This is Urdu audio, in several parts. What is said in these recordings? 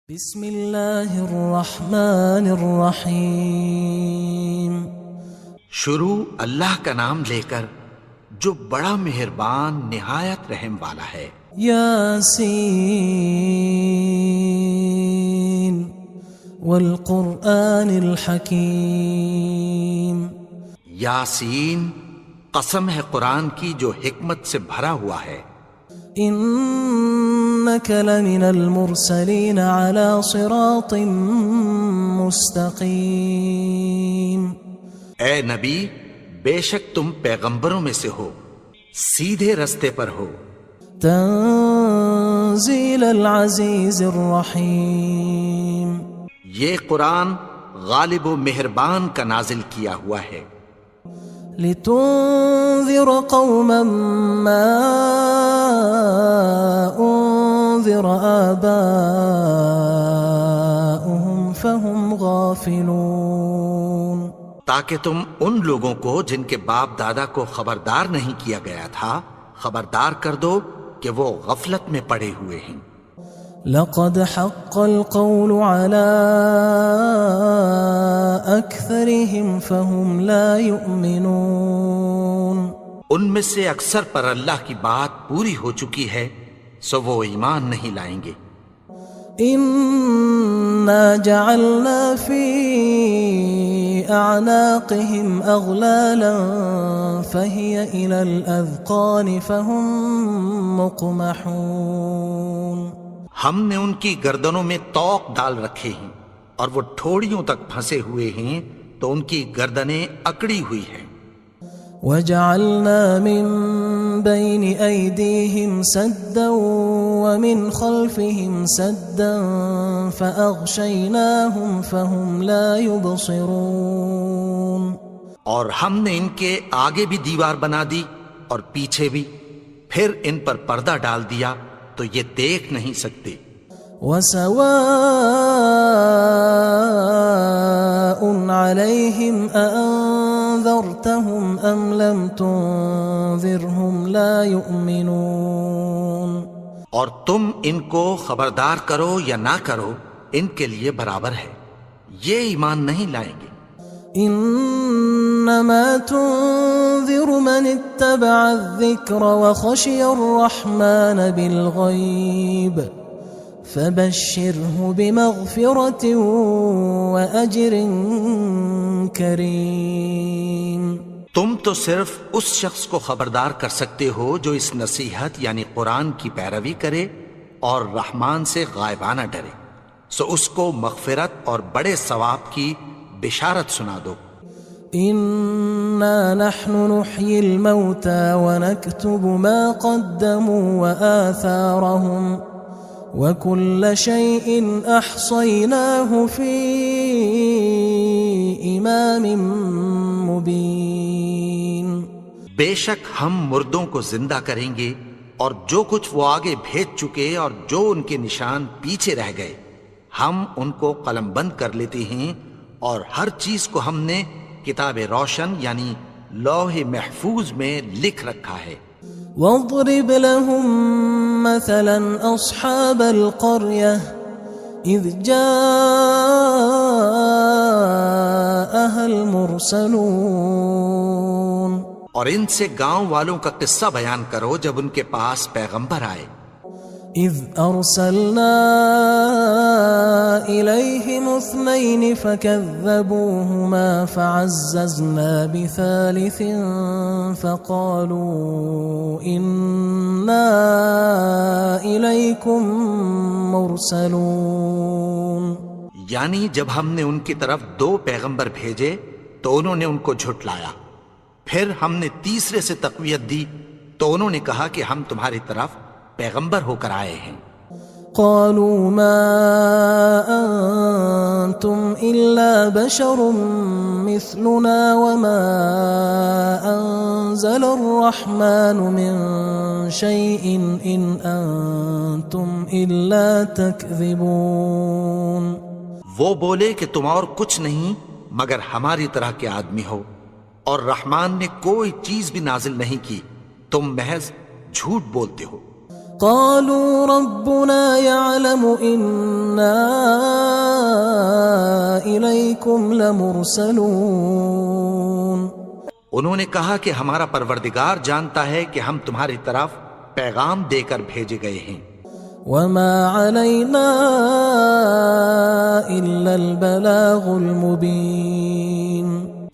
بسم اللہ الرحمن الرحیم۔ شروع اللہ کا نام لے کر جو بڑا مہربان نہایت رحم والا ہے۔ یاسین والقرآن الحکیم۔ یاسین، قسم ہے قرآن کی جو حکمت سے بھرا ہوا ہے۔ انک لمن المرسلین علی صراط مستقیم۔ اے نبی، بے شک تم پیغمبروں میں سے ہو، سیدھے رستے پر ہو۔ تنزیل العزیز الرحیم۔ یہ قرآن غالب و مہربان کا نازل کیا ہوا ہے۔ لتنذر قوما ما انذر آباؤهم فهم غافلون۔ تاکہ تم ان لوگوں کو جن کے باپ دادا کو خبردار نہیں کیا گیا تھا خبردار کر دو کہ وہ غفلت میں پڑے ہوئے ہیں۔ لقد حق القول على أكثرهم فهم لا يؤمنون۔ ان میں سے اکثر پر اللہ کی بات پوری ہو چکی ہے سو وہ ایمان نہیں لائیں گے۔ إنا جعلنا في أعناقهم أغلالا فهي إلى الأذقان فهم مقمحون۔ ہم نے ان کی گردنوں میں طوق ڈال رکھے ہیں اور وہ ٹھوڑیوں تک پھنسے ہوئے ہیں تو ان کی گردنیں اکڑی ہوئی ہیں۔ وجعلنا من بين أيديهم سدا ومن خلفهم سدا فأغشيناهم فهم لا يبصرون۔ اور ہم نے ان کے آگے بھی دیوار بنا دی اور پیچھے بھی، پھر ان پر پردہ ڈال دیا تو یہ دیکھ نہیں سکتے۔ وسواء عليهم أأنذرتهم أم لم تنذرهم لا يؤمنون۔ اور تم ان کو خبردار کرو یا نہ کرو ان کے لیے برابر ہے، یہ ایمان نہیں لائیں گے۔ انما تنذر من اتبع الذکر وخشی الرحمن بالغیب فبشره بمغفرة وأجر کریم۔ تم تو صرف اس شخص کو خبردار کر سکتے ہو جو اس نصیحت یعنی قرآن کی پیروی کرے اور رحمان سے غائبانہ ڈرے، سو اس کو مغفرت اور بڑے ثواب کی بشارت سنا دو۔ انا نحن نحيي الموتى ونكتب ما قدموا وآثارهم وكل شيء احصيناه في امام مبين۔ بے شک ہم مردوں کو زندہ کریں گے اور جو کچھ وہ آگے بھیج چکے اور جو ان کے نشان پیچھے رہ گئے ہم ان کو قلم بند کر لیتے ہیں، اور ہر چیز کو ہم نے کتاب روشن یعنی لوح محفوظ میں لکھ رکھا ہے۔ واضرب لهم مثلا اصحاب القرية اذ جاءها المرسلون۔ اور ان سے گاؤں والوں کا قصہ بیان کرو جب ان کے پاس پیغمبر آئے۔ اذ ارسلنا الیہم اثنین فکذبوہما فعززنا بثالث فقالوا انا الیکم مرسلون۔ یعنی جب ہم نے ان کی طرف 2 پیغمبر بھیجے تو انہوں نے ان کو جھٹلایا، پھر ہم نے تیسرے سے تقویت دی تو انہوں نے کہا کہ ہم تمہاری طرف پیغمبر ہو کر آئے ہیں۔ قالوا ما انتم الا بشر مثلنا وما انزل الرحمن من شيء ان انتم الا تكذبون۔ وہ بولے کہ تم اور کچھ نہیں مگر ہماری طرح کے آدمی ہو، اور رحمان نے کوئی چیز بھی نازل نہیں کی، تم محض جھوٹ بولتے ہو۔ قالوا ربنا يعلم إنا إليكم لمرسلون انہوں نے کہا کہ ہمارا پروردگار جانتا ہے کہ ہم تمہاری طرف پیغام دے کر بھیجے گئے ہیں. وما علينا إلا البلاغ المبين.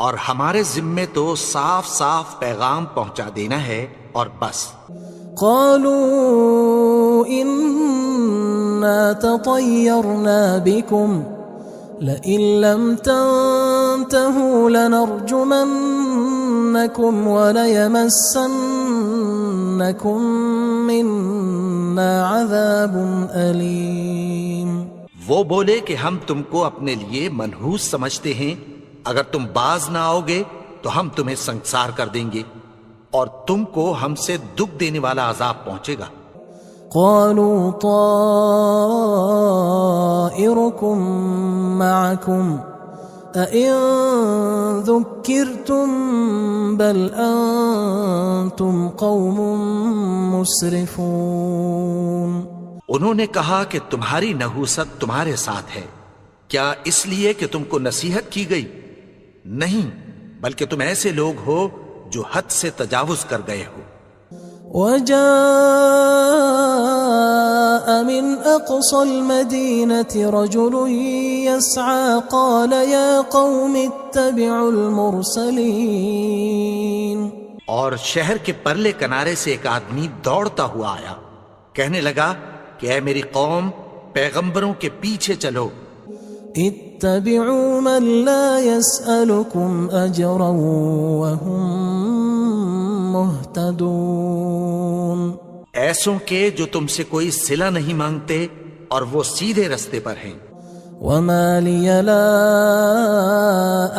اور ہمارے ذمے تو صاف صاف پیغام پہنچا دینا ہے اور بس. قالوا إنا تطيرنا بكم لئن لم تنتهوا لنرجمنكم وليمسنكم منا عذاب أليم. وہ بولے کہ ہم تم کو اپنے لیے منحوس سمجھتے ہیں، اگر تم باز نہ آؤ گے تو ہم تمہیں سنسار کر دیں گے اور تم کو ہم سے دکھ دینے والا عذاب پہنچے گا. قالوا طائركم معكم أئن ذكرتم بل أنتم قوم مسرفون. انہوں نے کہا کہ تمہاری نحوست تمہارے ساتھ ہے، کیا اس لیے کہ تم کو نصیحت کی گئی؟ نہیں، بلکہ تم ایسے لوگ ہو جو حد سے تجاوز کر گئے ہو. وجاء من أقصى المدينة رجل يسعى قال يا قوم اتبعوا المرسلين. اور شہر کے پرلے کنارے سے ایک آدمی دوڑتا ہوا آیا، کہنے لگا کہ اے میری قوم، پیغمبروں کے پیچھے چلو. اتبعوا من لا يسألكم أجرا وهم مهتدون. ایسوں کے جو تم سے کوئی صلہ نہیں مانگتے اور وہ سیدھے رستے پر ہیں. وما لي لا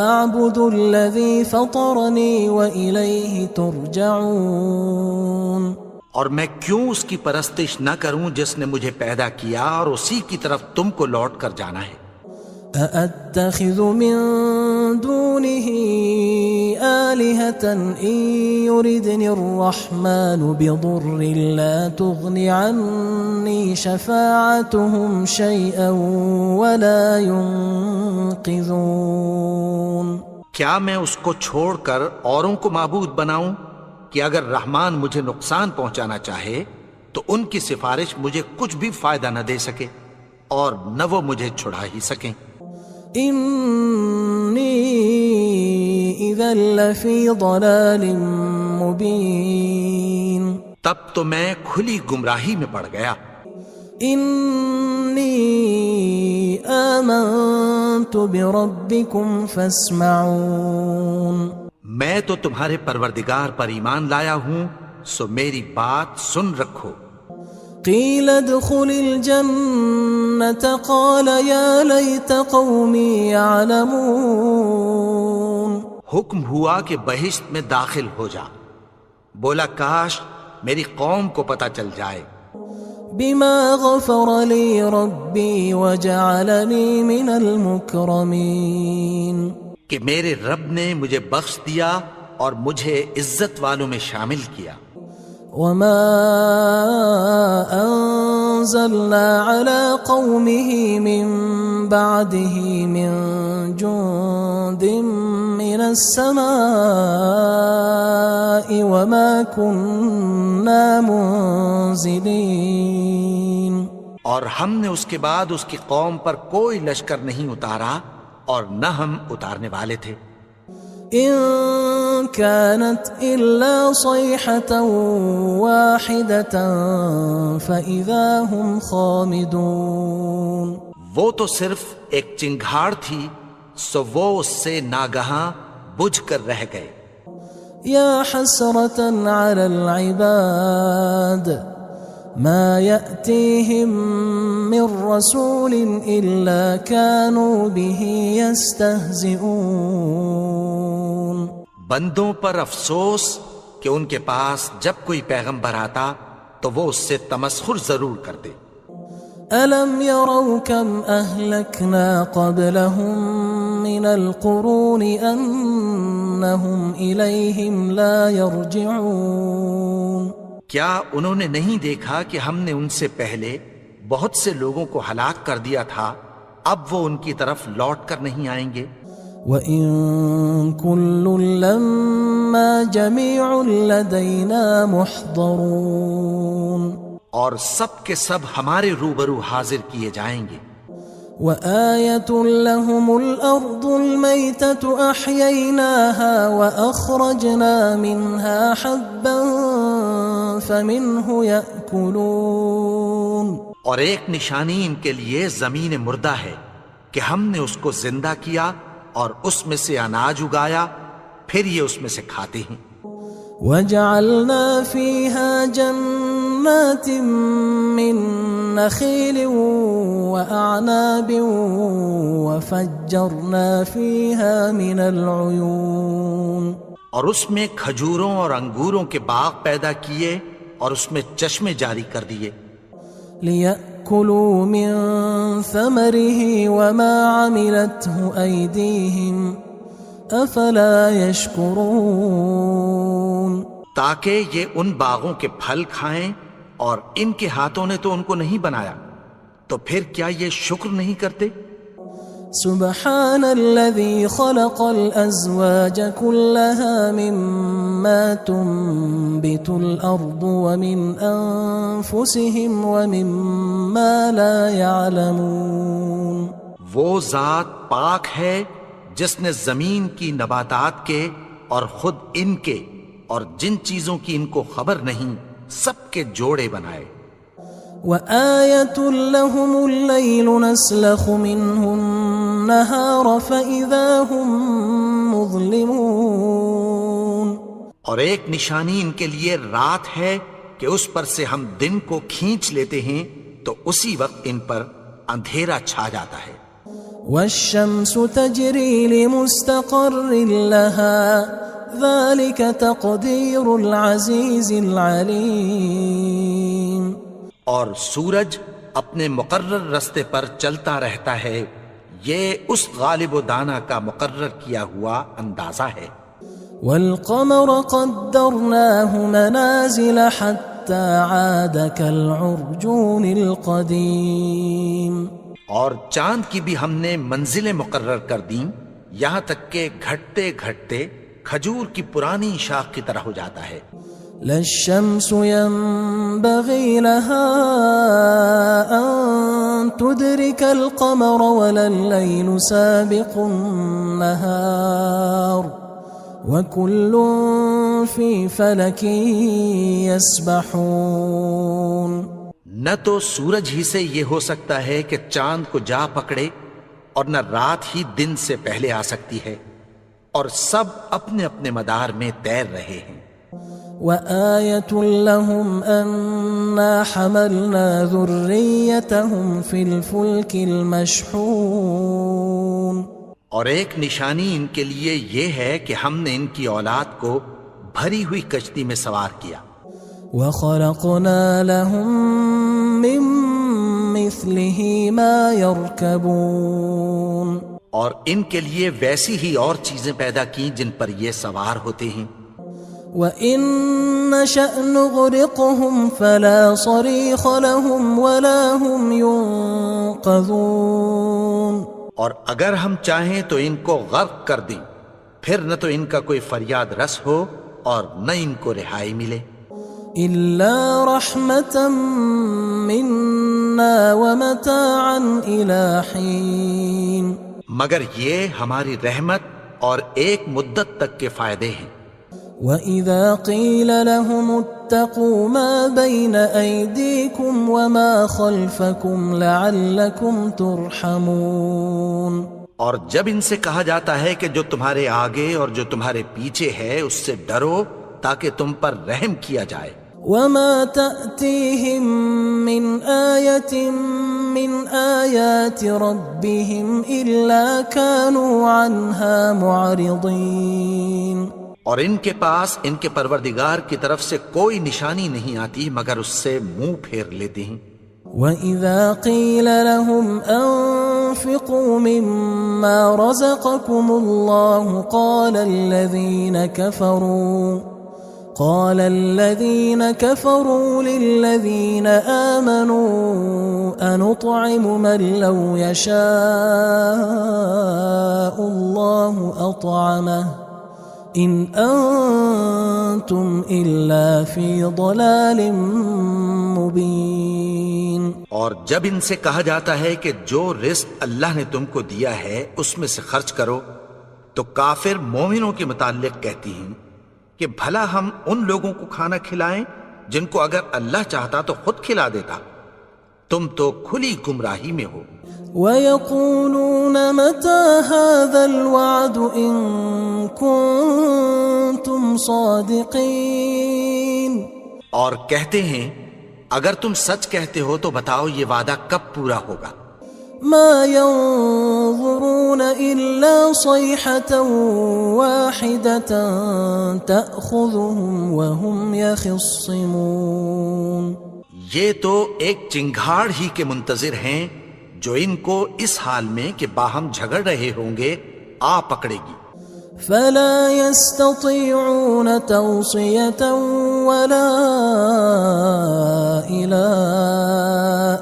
أعبد الذي فطرني وإليه ترجعون. اور میں کیوں اس کی پرستش نہ کروں جس نے مجھے پیدا کیا اور اسی کی طرف تم کو لوٹ کر جانا ہے. أأتخذ من دونه آلهة إن يردني الرحمن بضر لا تغن عني شفاعتهم شيئا ولا ينقذون. کیا میں اس کو چھوڑ کر اوروں کو معبود بناؤں کہ اگر رحمان مجھے نقصان پہنچانا چاہے تو ان کی سفارش مجھے کچھ بھی فائدہ نہ دے سکے اور نہ وہ مجھے چھڑا ہی سکیں. إني إذا لفي ضلال مبين. تب تو میں کھلی گمراہی میں پڑ گیا. إني آمنت بربكم فاسمعون. میں تو تمہارے پروردگار پر ایمان لایا ہوں، سو میری بات سن رکھو. قيل ادخل الجنة قال يا ليت قومي يعلمون. حکم ہوا کہ بہشت میں داخل ہو جا. بولا کاش میری قوم کو پتہ چل جائے. بما غفر لي ربي وجعلني من المكرمين. کہ میرے رب نے مجھے بخش دیا اور مجھے عزت والوں میں شامل کیا. وما أنزلنا على قومه من بعده من جند من السماء وما كنا منزلين. اور ہم نے اس کے بعد اس کی قوم پر کوئی لشکر نہیں اتارا اور نہ ہم اتارنے والے تھے. إن كانت إلا صيحة واحدة فإذا هم خامدون. وہ تو صرف ایک چنگھاڑ تھی، سو وہ اس سے ناگہاں بجھ کر رہ گئے. يا حسرة على العباد ما يأتيهم من رسول إلا كانوا به يستهزئون. بندوں پر افسوس کہ ان کے پاس جب کوئی پیغمبر آتا تو وہ اس سے تمسخر ضرور کرتے. ألم يروا كم أهلكنا قبلهم من القرون أنهم إليهم لا يرجعون. کیا انہوں نے نہیں دیکھا کہ ہم نے ان سے پہلے بہت سے لوگوں کو ہلاک کر دیا تھا، اب وہ ان کی طرف لوٹ کر نہیں آئیں گے؟ وَإِن كُلٌّ لَمَّا جَمِيعٌ لَدَيْنَا مُحْضَرُونَ، اور سب کے سب ہمارے روبرو حاضر کیے جائیں گے۔ وَآيَةٌ لَهُمُ الْأَرْضُ الْمَيْتَةُ أَحْيَيْنَاهَا وَأَخْرَجْنَا مِنْهَا حَبًّا فَمِنْهُ يَأْكُلُونَ، اور ایک نشانی ان کے لیے زمین مردہ ہے کہ ہم نے اس کو زندہ کیا اور اس میں سے اناج اگایا، پھر یہ اس میں سے کھاتے ہیں۔ وَجَعَلْنَا فِيهَا جَنَّاتٍ مِّن نَخِيلٍ وَأَعْنَابٍ وَفَجَّرْنَا فِيهَا مِنَ الْعُيُونِ، اور اس میں کھجوروں اور انگوروں کے باغ پیدا کیے اور اس میں چشمے جاری کر دیے، لِيَأْكُلُوا مِن ثَمَرِهِ وَمَا عَمِلَتْهُ أَيْدِيهِمْ أَفَلَا يَشْكُرُونَ، تاکہ یہ ان باغوں کے پھل کھائیں، اور ان کے ہاتھوں نے تو ان کو نہیں بنایا، تو پھر کیا یہ شکر نہیں کرتے؟ سبحان الذي خلق الأزواج كلها مما تنبت الأرض ومن أنفسهم ومما لا يعلمون، وہ ذات پاک ہے جس نے زمین کی نباتات کے اور خود ان کے اور جن چیزوں کی ان کو خبر نہیں سب کے جوڑے بنائے۔ وآية لهم الليل نسلخ منه النهار فإذا هم مظلمون، اور ایک نشانی ان کے لیے رات ہے کہ اس پر سے ہم دن کو کھینچ لیتے ہیں تو اسی وقت ان پر اندھیرا چھا جاتا ہے۔ والشمس تجري لمستقر لها ذلك تقدير العزيز العليم، اور سورج اپنے مقرر رستے پر چلتا رہتا ہے، یہ اس غالب و دانا کا مقرر کیا ہوا اندازہ ہے۔ والقمر قدرناه منازل حتى عاد كالعرجون القديم، اور چاند کی بھی ہم نے منزلیں مقرر کر دیں، یہاں تک کہ گھٹتے گھٹتے کھجور کی پرانی شاخ کی طرح ہو جاتا ہے۔ لا الشمس ينبغي لها أن تدرك القمر ولا الليل سابق النهار وكل في فلك يسبحون، نہ تو سورج ہی سے یہ ہو سکتا ہے کہ چاند کو جا پکڑے، اور نہ رات ہی دن سے پہلے آ سکتی ہے، اور سب اپنے اپنے مدار میں تیر رہے ہیں۔ وآية لهم أنا حملنا ذريتهم في الفلك المشحون، اور ایک نشانی ان کے لیے یہ ہے کہ ہم نے ان کی اولاد کو بھری ہوئی کشتی میں سوار کیا۔ وخلقنا لهم من مثله ما يركبون، اور ان کے لیے ویسی ہی اور چیزیں پیدا کی جن پر یہ سوار ہوتے ہیں۔ وَإِن نَّشَأْ نُغْرِقْهُمْ فَلَا صَرِيخَ لَهُمْ وَلَا هُمْ يُنقَذُونَ، اور اگر ہم چاہیں تو ان کو غرق کر دیں، پھر نہ تو ان کا کوئی فریاد رس ہو اور نہ ان کو رہائی ملے۔ إِلَّا رَحْمَةً مِنَّا وَمَتَاعًا إِلَى حِينٍ، مگر یہ ہماری رحمت اور ایک مدت تک کے فائدے ہیں۔ وَإِذَا قِيلَ لَهُمُ اتَّقُوا مَا بَيْنَ أَيْدِيكُمْ وَمَا خَلْفَكُمْ لَعَلَّكُمْ تُرْحَمُونَ، اور جب ان سے کہا جاتا ہے کہ جو تمہارے آگے اور جو تمہارے پیچھے ہے اس سے ڈرو تاکہ تم پر رحم کیا جائے۔ وَمَا تَأْتِيهِم مِّنْ آيَةٍ مِّنْ آيَاتِ رَبِّهِمْ إِلَّا كَانُوا عَنْهَا مُعْرِضِينَ، اور ان کے پاس ان کے پروردگار کی طرف سے کوئی نشانی نہیں آتی مگر اس سے منہ پھیر لیتے ہیں۔ وَإِذَا قِيلَ لَهُمْ أَنفِقُوا مِمَّا رَزَقَكُمُ اللَّهُ قال الذين كفروا للذين آمنوا أنطعم من لو يشاء الله أطعمه إن أنتم إلا في ضلال مبين. اور جب ان سے کہا جاتا ہے کہ جو رزق اللہ نے تم کو دیا ہے اس میں سے خرچ کرو، تو کافر مومنوں کے متعلق کہتی ہیں کہ بھلا ہم ان لوگوں کو کھانا کھلائیں جن کو اگر اللہ چاہتا تو خود کھلا دیتا. تم تو کھلی گمراہی میں ہو. وَيَقُولُونَ مَتَى هَذَا الْوَعْدُ إِن كُنتُمْ صَادِقِينَ. اور کہتے ہیں اگر تم سچ کہتے ہو تو بتاؤ یہ وعدہ کب پورا ہوگا. ما ينظرون إلا صيحة واحدة تأخذهم وهم يخصمون. یہ تو ایک چنگھاڑ ہی کے منتظر ہیں جو ان کو اس حال میں کہ باہم جھگڑ رہے ہوں گے آ پکڑے گی. فلا يستطيعون توصية ولا إلى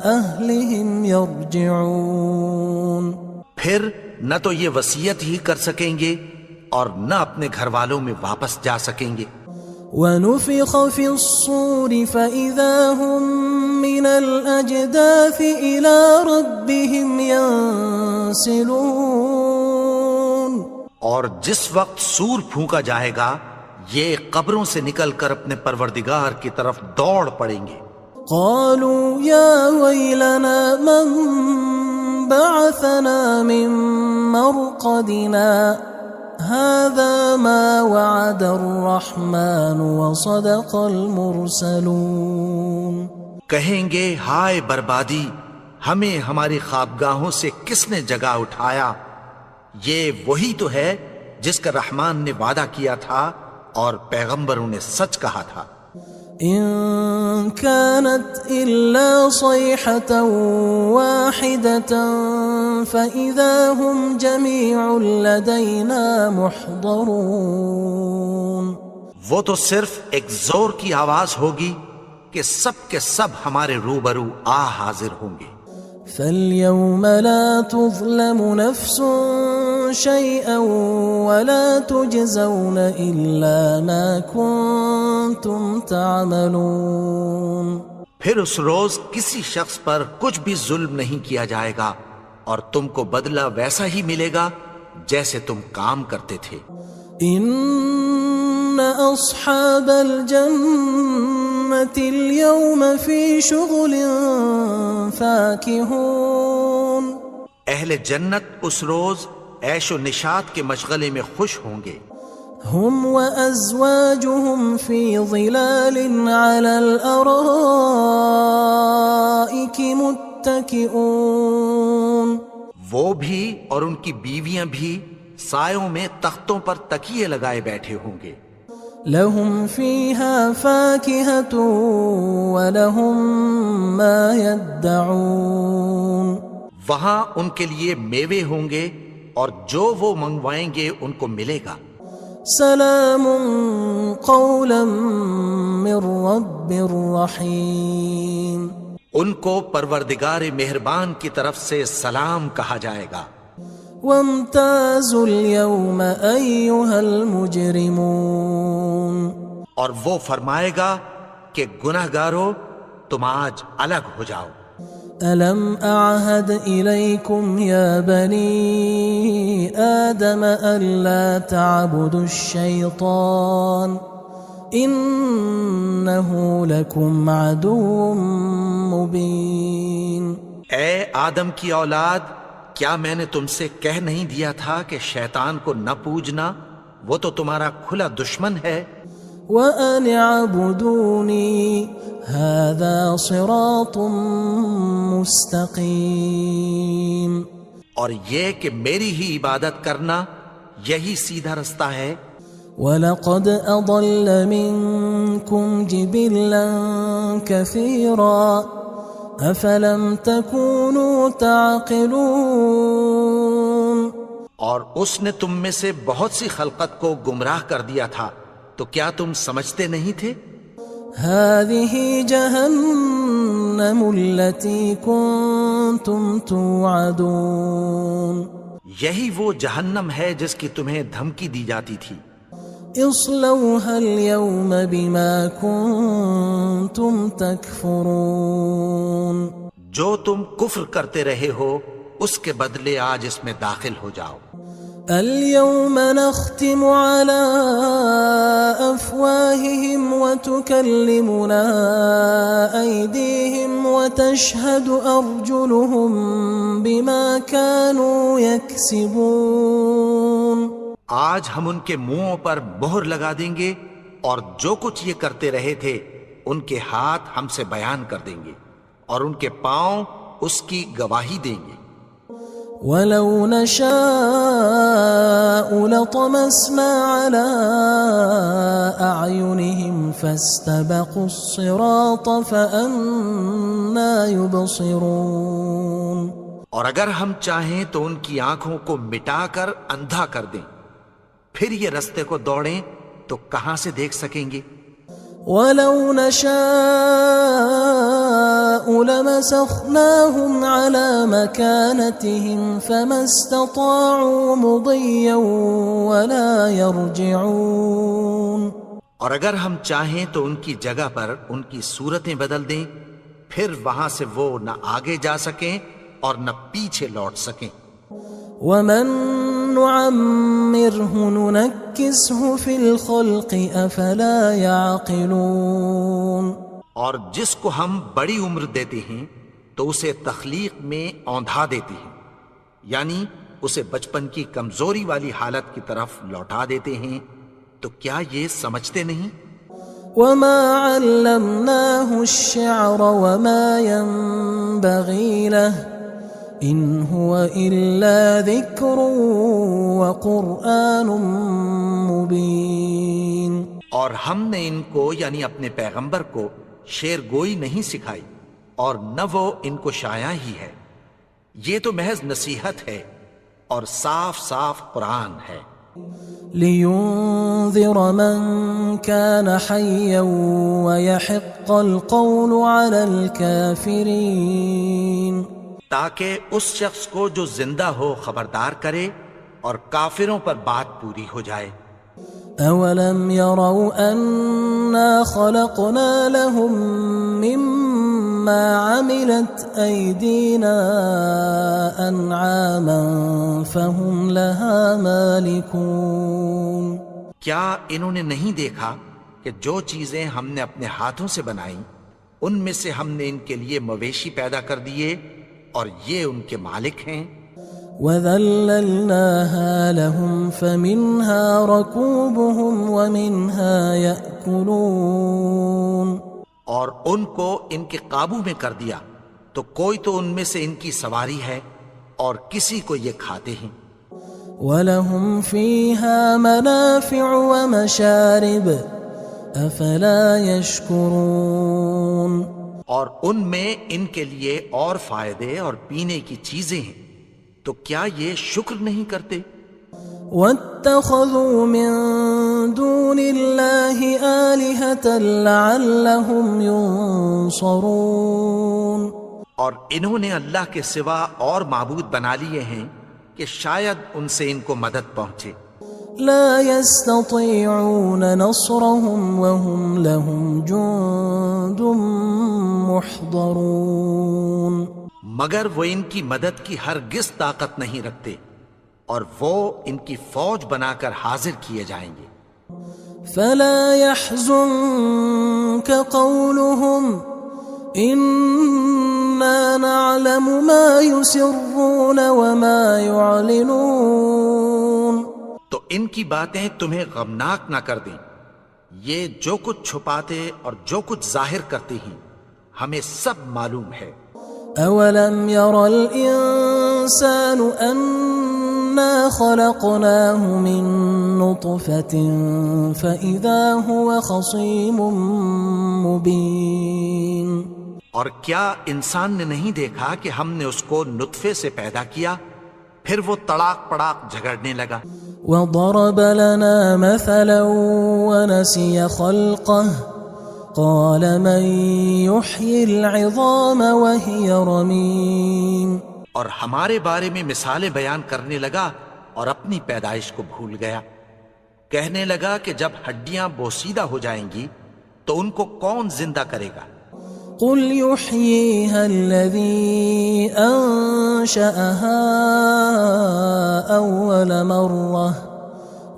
أهلهم يرجعون. پھر نہ تو یہ وصیت ہی کر سکیں گے اور نہ اپنے گھر والوں میں واپس جا سکیں گے. ونفخ في الصور فإذا هم من الأجداث إلى ربهم ينسلون. اور جس وقت سور پھونکا جائے گا یہ قبروں سے نکل کر اپنے پروردگار کی طرف دوڑ پڑیں گے. قالوا يا ويلنا من بعثنا من مرقدنا هذا ما وعد الرحمن وصدق المرسلون. کہیں گے ہائے بربادی، ہمیں ہماری خوابگاہوں سے کس نے جگا اٹھایا. یہ وہی تو ہے جس کا رحمان نے وعدہ کیا تھا اور پیغمبروں نے سچ کہا تھا. إن كانت إلا صيحة واحدة فإذا هم جميع لدينا محضرون. وہ تو صرف ایک زور کی آواز ہوگی کہ سب کے سب ہمارے روبرو آ حاضر ہوں گے. فاليوم لا تظلم نفس شيئا ولا تجزون إلا ما كنتم تعملون. پھر اس روز کسی شخص پر کچھ بھی ظلم نہیں کیا جائے گا اور تم کو بدلہ ویسا ہی ملے گا جیسے تم کام کرتے تھے. إن أصحاب الجنة اليوم في شغل فاكهون. اہل جنت اس روز عیش و نشاط کے مشغلے میں خوش ہوں گے. هم وأزواجهم في ظلال على الأرائك متكئون. وہ بھی اور ان کی بیویاں بھی سایوں میں تختوں پر تکیے لگائے بیٹھے ہوں گے. لهم فيها فاكهة ولهم ما يدعون. وہاں ان کے لیے میوے ہوں گے اور جو وہ منگوائیں گے ان کو ملے گا. سلام قولا من رب رحیم. ان کو پروردگار مہربان کی طرف سے سلام کہا جائے گا. وامتازوا اليوم أيها المجرمون. اور وہ فرمائے گا کہ گناہگارو تم آج الگ ہو جاؤ. ألم أعهد إليكم يا بني آدم ألا تعبدوا الشيطان إنه لكم عدو مبين. اے آدم کی اولاد، کیا میں نے تم سے کہہ نہیں دیا تھا کہ شیطان کو نہ پوجنا، وہ تو تمہارا کھلا دشمن ہے. وَأَنِ اعْبُدُونِي هَذَا صِرَاطٌ مُسْتَقِيمٌ. اور یہ کہ میری ہی عبادت کرنا یہی سیدھا رستہ ہے. وَلَقَدْ أَضَلَّ مِنْكُمْ جِبِلًّا كَثِيرًا أَفَلَمْ تَكُونُوا تَعْقِلُونَ. اور اس نے تم میں سے بہت سی خلقت کو گمراہ کر دیا تھا، تو کیا تم سمجھتے نہیں تھے؟ هذه جهنم التي كنتم توعدون یہی وہ جہنم ہے جس کی تمہیں دھمکی دی جاتی تھی۔ اصلوها اليوم بما كنتم تكفرون جو تم کفر کرتے رہے ہو اس کے بدلے آج اس میں داخل ہو جاؤ۔ اليوم نختم على أفواههم وتكلمنا أيديهم وتشهد أرجلهم بما كانوا يكسبون آج ہم ان کے منہوں پر مہر لگا دیں گے اور جو کچھ یہ کرتے رہے تھے ان کے ہاتھ ہم سے بیان کر دیں گے اور ان کے پاؤں اس کی گواہی دیں گے۔ ولو نشاء لطمسنا على أعينهم فاستبقوا الصراط فأنى يبصرون اور اگر ہم چاہیں تو ان کی آنکھوں کو مٹا کر اندھا کر دیں، پھر یہ رستے کو دوڑیں تو کہاں سے دیکھ سکیں گے؟ ولو نشاء لمسخناهم على مكانتهم فما استطاعوا مضيا ولا يرجعون اور اگر ہم چاہیں تو ان کی جگہ پر ان کی صورتیں بدل دیں، پھر وہاں سے وہ نہ آگے جا سکیں اور نہ پیچھے لوٹ سکیں۔ ومن نعمره ننكسه في الخلق افلا يعقلون اور جس کو ہم بڑی عمر دیتے ہیں تو اسے تخلیق میں اوندھا دیتے ہیں، یعنی اسے بچپن کی کمزوری والی حالت کی طرف لوٹا دیتے ہیں، تو کیا یہ سمجھتے نہیں؟ وما علمناه الشعر وما ينبغي له ان هو الا ذکر وقرآن مبین اور ہم نے ان کو یعنی اپنے پیغمبر کو شعر گوئی نہیں سکھائی اور نہ وہ ان کو شایع ہی ہے، یہ تو محض نصیحت ہے اور صاف صاف قرآن ہے۔ لينذر من كان حيا ويحق القول على الكافرين تاکہ اس شخص کو جو زندہ ہو خبردار کرے اور کافروں پر بات پوری ہو جائے۔ اولم يروا انا خلقنا لهم مما عملت ايدينا انعاما فهم لها مالكون کیا انہوں نے نہیں دیکھا کہ جو چیزیں ہم نے اپنے ہاتھوں سے بنائیں ان میں سے ہم نے ان کے لیے مویشی پیدا کر دیے اور یہ ان کے مالک ہیں۔ وَذَلَّلْنَاهَا لَهُمْ فَمِنْهَا رَكُوبُهُمْ وَمِنْهَا يَأْكُلُونَ اور ان کو ان کے قابو میں کر دیا تو کوئی تو ان میں سے ان کی سواری ہے اور کسی کو یہ کھاتے ہیں۔ وَلَهُمْ فِيهَا مَنَافِعُ وَمَشَارِبُ أَفَلَا يَشْكُرُونَ اور ان میں ان کے لیے اور فائدے اور پینے کی چیزیں ہیں، تو کیا یہ شکر نہیں کرتے؟ وَاتَّخَذُوا مِن دُونِ اللَّهِ آلِهَةً لَعَلَّهُمْ يُنصَرُونَ اور انہوں نے اللہ کے سوا اور معبود بنا لیے ہیں کہ شاید ان سے ان کو مدد پہنچے۔ لا يستطيعون نصرهم وهم لهم جند محضرون مگر وہ ان کی مدد کی ہرگز طاقت نہیں رکھتے اور وہ ان کی فوج بنا کر حاضر کیے جائیں گے۔ فلا يحزنك قولهم إنا نعلم ما يسرون وما يعلنون تو ان کی باتیں تمہیں غمناک نہ کر دیں، یہ جو کچھ چھپاتے اور جو کچھ ظاہر کرتے ہیں ہمیں سب معلوم ہے۔ اولم ير الانسان انا خلقناه من نطفة فاذا هو خصيم مبين اور کیا انسان نے نہیں دیکھا کہ ہم نے اس کو نطفے سے پیدا کیا، پھر وہ تڑاک پڑاک جھگڑنے لگا۔ وضرب لنا مثلا ونسي خلقه قال من يحيي العظام وهي رميم اور ہمارے بارے میں مثالیں بیان کرنے لگا اور اپنی پیدائش کو بھول گیا۔ کہنے لگا کہ جب ہڈیاں بوسیدہ ہو جائیں گی تو ان کو کون زندہ کرے گا؟ قل يحييها الذي أنشأها أول مرة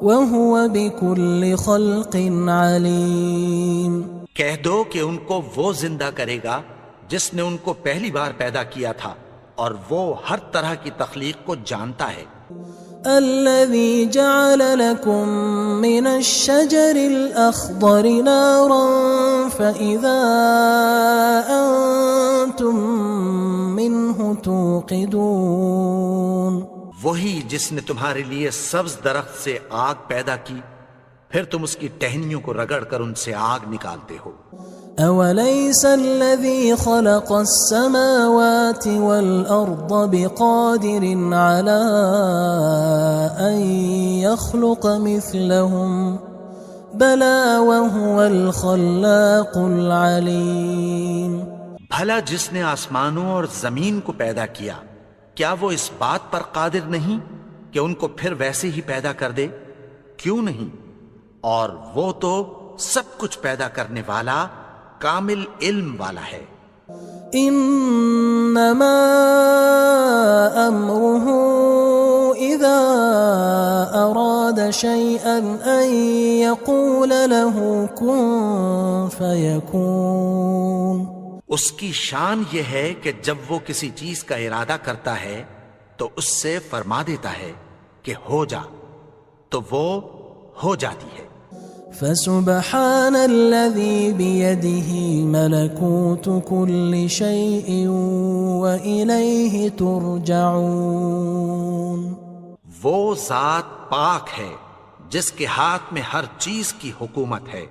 وهو بكل خلق عليم۔ کہہ دو کہ ان کو وہ زندہ کرے گا جس نے ان کو پہلی بار پیدا کیا تھا اور وہ ہر طرح کی تخلیق کو جانتا ہے۔ الذي جعل لكم من الشجر الأخضر نارا فإذا أنتم منه توقدون۔ وہی جس نے تمہارے لیے سبز درخت سے آگ پیدا کی، پھر تم اس کی ٹہنیوں کو رگڑ کر ان سے آگ نکالتے ہو۔ أوليس الذي خلق السماوات والأرض بقادر على أن يخلق مثلهم بلى وهو الخلاق العليم۔ بھلا جس نے آسمانوں اور زمین کو پیدا کیا، کیا وہ اس بات پر قادر نہیں کہ ان کو پھر ویسے ہی پیدا کر دے؟ کیوں نہیں؟ اور وہ تو سب کچھ پیدا کرنے والا، کامل علم والا ہے۔ انما امره اذا اراد شيئا ان يقول له كن فيكون۔ اس کی شان یہ ہے کہ جب وہ کسی چیز کا ارادہ کرتا ہے تو اس سے فرما دیتا ہے کہ ہو جا، تو وہ ہو جاتی ہے۔ فسبحان الذي بيده ملكوت كل شيء وإليه ترجعون۔ وہ ذات پاک ہے جس کے ہاتھ میں ہر چیز کی حکومت ہے